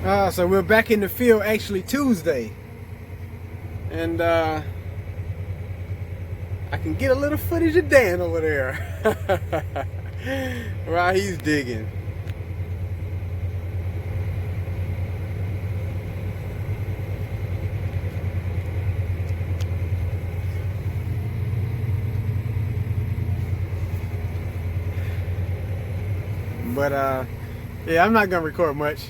So we're back in the field actually Tuesday. And I can get a little footage of Dan over there while he's digging. But yeah, I'm not gonna record much.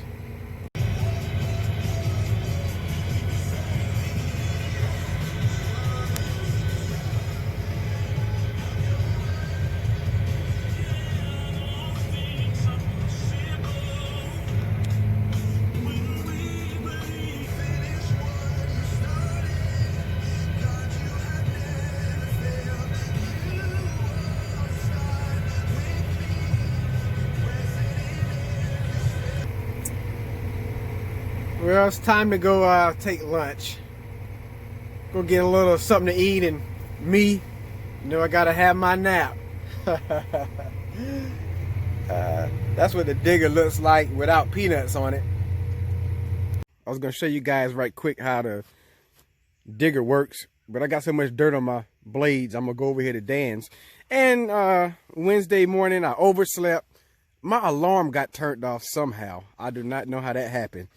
Well, it's time to go take lunch. Go get a little something to eat, and me, you know, I gotta have my nap. That's what the digger looks like without peanuts on it. I was gonna show you guys right quick how the digger works, but I got so much dirt on my blades, I'm gonna go over here to Dan's. And Wednesday morning, I overslept. My alarm got turned off somehow. I do not know how that happened.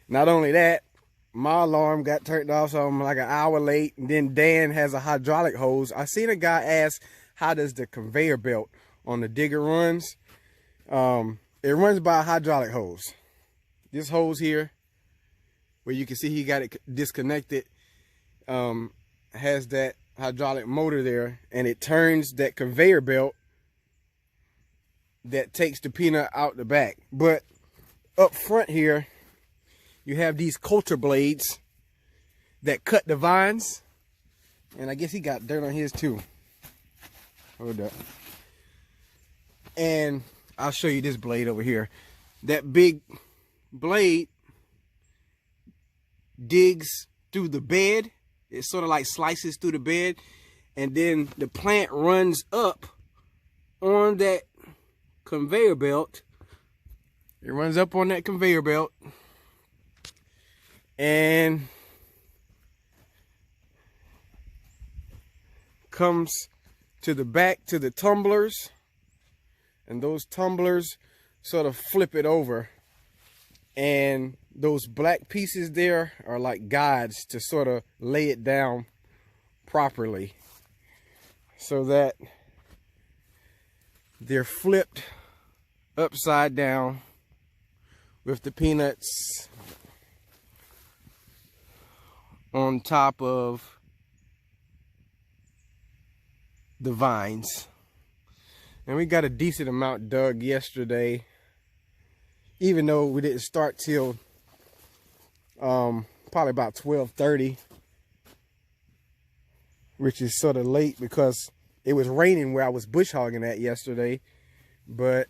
Not only that, my alarm got turned off, so I'm like an hour late. And then Dan has a hydraulic hose. I seen a guy ask, how does the conveyor belt on the digger runs? It runs by a hydraulic hose. This hose here, where you can see he got it disconnected, has that hydraulic motor there, and it turns that conveyor belt that takes the peanut out the back. But up front here, you have these coulter blades that cut the vines. And I guess he got dirt on his too. Hold up. And I'll show you this blade over here. That big blade digs through the bed. It sort of like slices through the bed. And then the plant runs up on that conveyor belt. It runs up on that conveyor belt. And comes to the back to the tumblers, and those tumblers sort of flip it over, and those black pieces there are like guides to sort of lay it down properly so that they're flipped upside down with the peanuts on top of the vines. And we got a decent amount dug yesterday, even though we didn't start till probably about 12:30, which is sort of late because it was raining where I was bush hogging at yesterday. But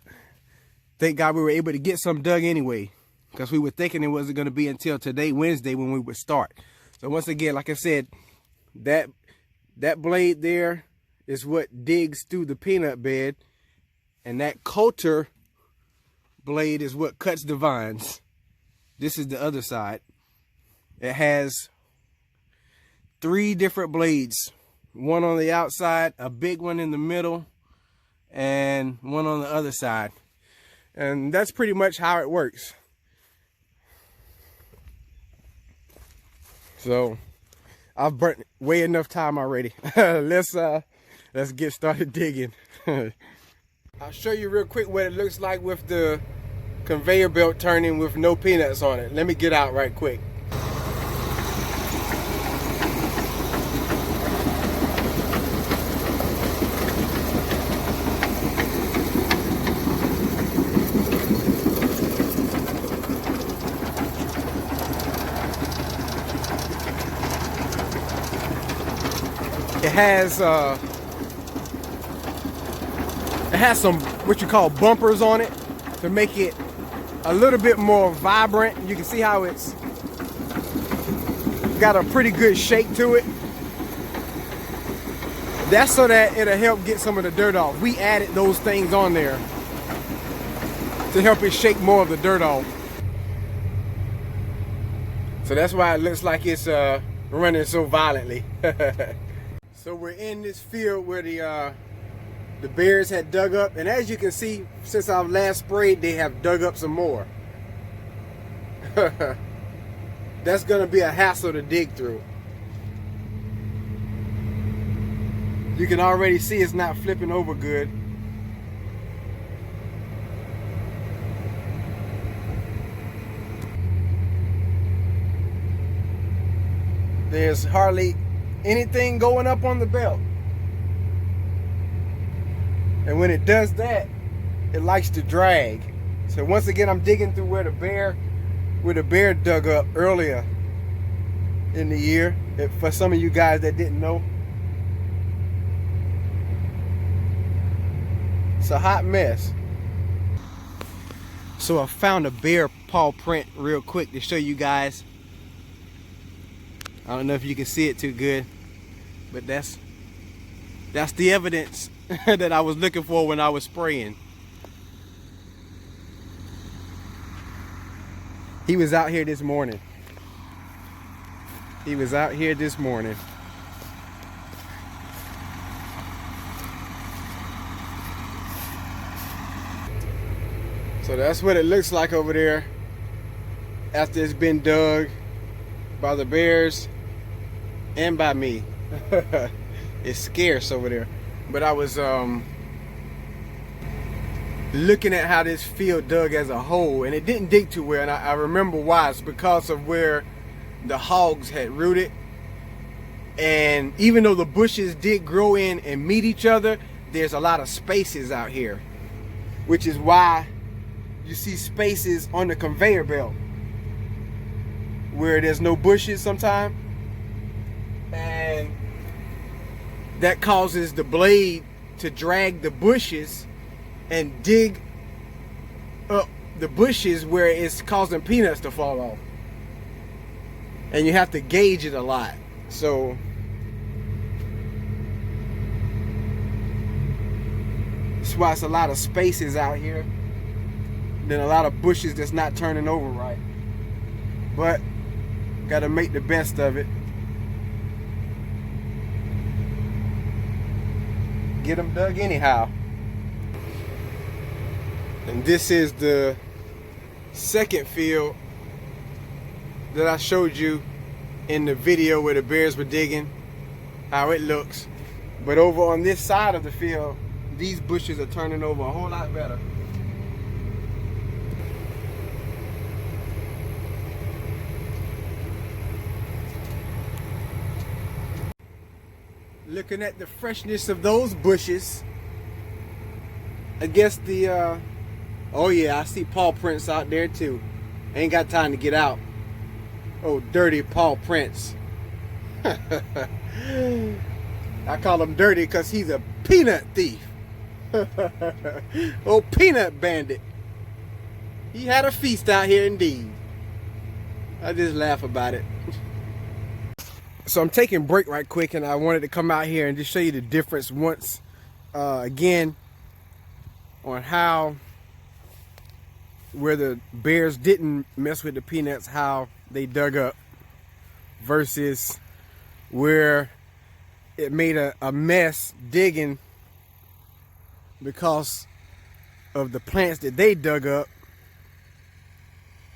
thank God we were able to get some dug anyway, because we were thinking it wasn't going to be until today, Wednesday, when we would start. So once again, like I said, that blade there is what digs through the peanut bed, and that coulter blade is what cuts the vines. This is the other side. It has 3 different blades. One on the outside, a big one in the middle, and one on the other side. And that's pretty much how it works. So I've burnt way enough time already. Let's get started digging. I'll show you real quick what it looks like with the conveyor belt turning with no peanuts on it. Let me get out right quick. It has some what you call bumpers on it to make it a little bit more vibrant. You can see how it's got a pretty good shake to it. That's so that it'll help get some of the dirt off. We added those things on there to help it shake more of the dirt off. So that's why it looks like it's running so violently. So we're in this field where the bears had dug up, and as you can see, since I've last sprayed, they have dug up some more. That's gonna be a hassle to dig through. You can already see it's not flipping over good. There's hardly anything going up on the belt. And when it does that, it likes to drag. So once again, I'm digging through where the bear dug up earlier in the year. For some of you guys that didn't know. It's a hot mess. So I found a bear paw print real quick to show you guys. I don't know if you can see it too good, but that's the evidence that I was looking for when I was spraying. He was out here this morning. He was out here this morning. So that's what it looks like over there after it's been dug by the bears and by me. It's scarce over there. But I was looking at how this field dug as a whole, and it didn't dig too well, and I remember why. It's because of where the hogs had rooted. And even though the bushes did grow in and meet each other, there's a lot of spaces out here, which is why you see spaces on the conveyor belt where there's no bushes sometimes, and that causes the blade to drag the bushes and dig up the bushes where it's causing peanuts to fall off, and you have to gauge it a lot. So that's why it's a lot of spaces out here, then a lot of bushes that's not turning over right. But gotta make the best of it. Get them dug anyhow. And this is the second field that I showed you in the video where the bears were digging, how it looks. But over on this side of the field, these bushes are turning over a whole lot better. Looking at the freshness of those bushes, I guess the oh yeah, I see paw prints out there too. Ain't got time to get out. Oh, dirty paw prints. I call him dirty because he's a peanut thief. Oh, peanut bandit. He had a feast out here indeed. I just laugh about it. So I'm taking a break right quick, and I wanted to come out here and just show you the difference once again on how where the bears didn't mess with the peanuts, how they dug up, versus where it made a mess digging because of the plants that they dug up,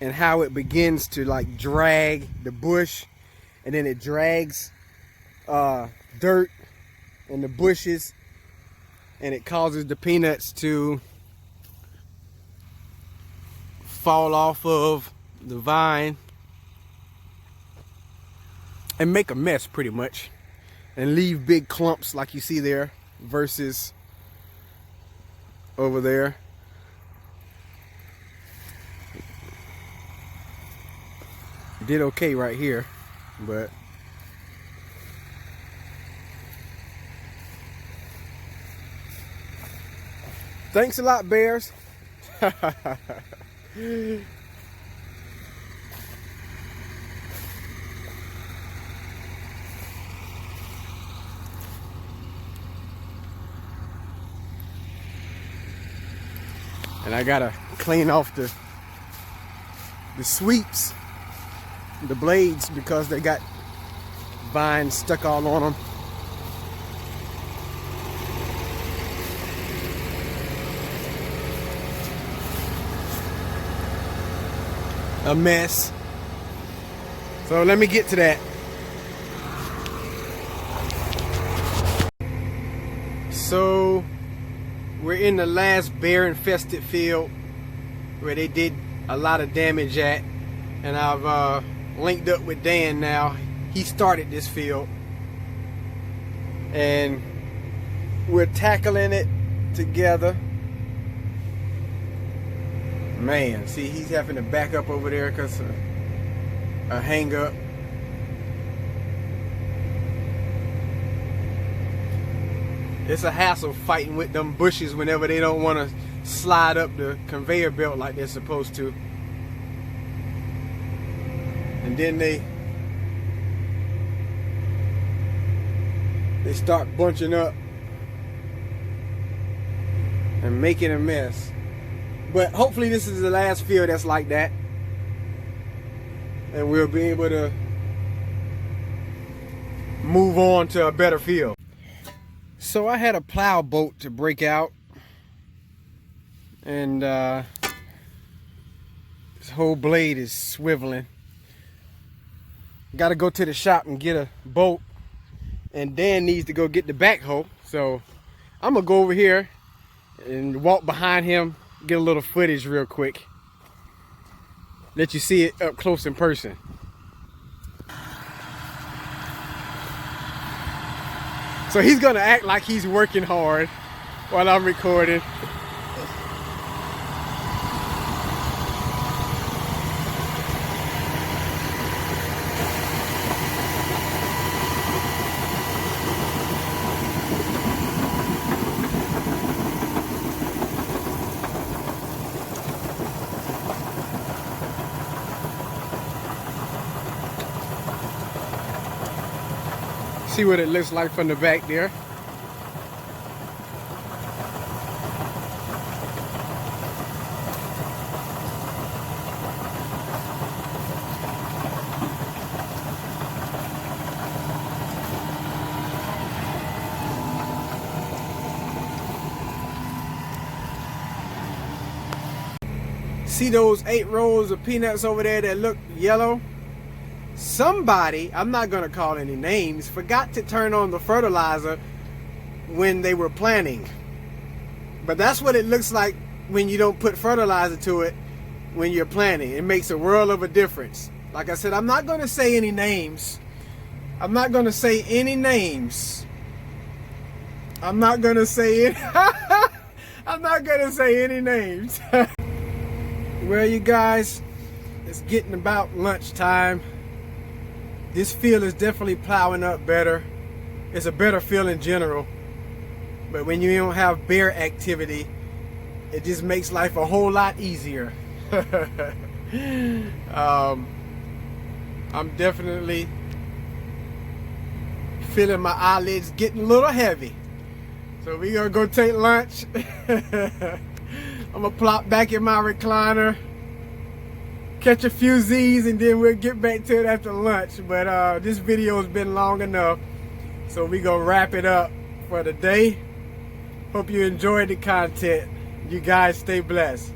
and how it begins to like drag the bush, and then it drags dirt in the bushes, and it causes the peanuts to fall off of the vine and make a mess pretty much, and leave big clumps like you see there, versus over there. Did okay right here, but thanks a lot, bears. And I gotta clean off the sweeps the blades because they got vines stuck all on them. A mess. So let me get to that. So we're in the last bear infested field where they did a lot of damage at, and I've linked up with Dan now. He started this field and we're tackling it together. Man, see, he's having to back up over there because of a hang up. It's a hassle fighting with them bushes whenever they don't want to slide up the conveyor belt like they're supposed to. And then they start bunching up and making a mess. But hopefully this is the last field that's like that, and we'll be able to move on to a better field. So I had a plow bolt to break out, and this whole blade is swiveling. Got to go to the shop and get a bolt, and Dan needs to go get the backhoe. So I'm gonna go over here and walk behind him, get a little footage real quick, let you see it up close in person. So he's gonna act like he's working hard while I'm recording. See what it looks like from the back there. See those 8 rows of peanuts over there that look yellow? Somebody, I'm not going to call any names, forgot to turn on the fertilizer when they were planting. But that's what it looks like when you don't put fertilizer to it when you're planting. It makes a world of a difference. Like I said, I'm not going to say any names. I'm not going to say any names. I'm not going to say it. I'm not going to say any names. Well, you guys, it's getting about lunchtime. This field is definitely plowing up better. It's a better field in general. But when you don't have bear activity, it just makes life a whole lot easier. I'm definitely feeling my eyelids getting a little heavy. So we're gonna go take lunch. I'm gonna plop back in my recliner, catch a few Z's, and then we'll get back to it after lunch. But this video has been long enough, so we gonna wrap it up for the day. Hope you enjoyed the content. You guys stay blessed.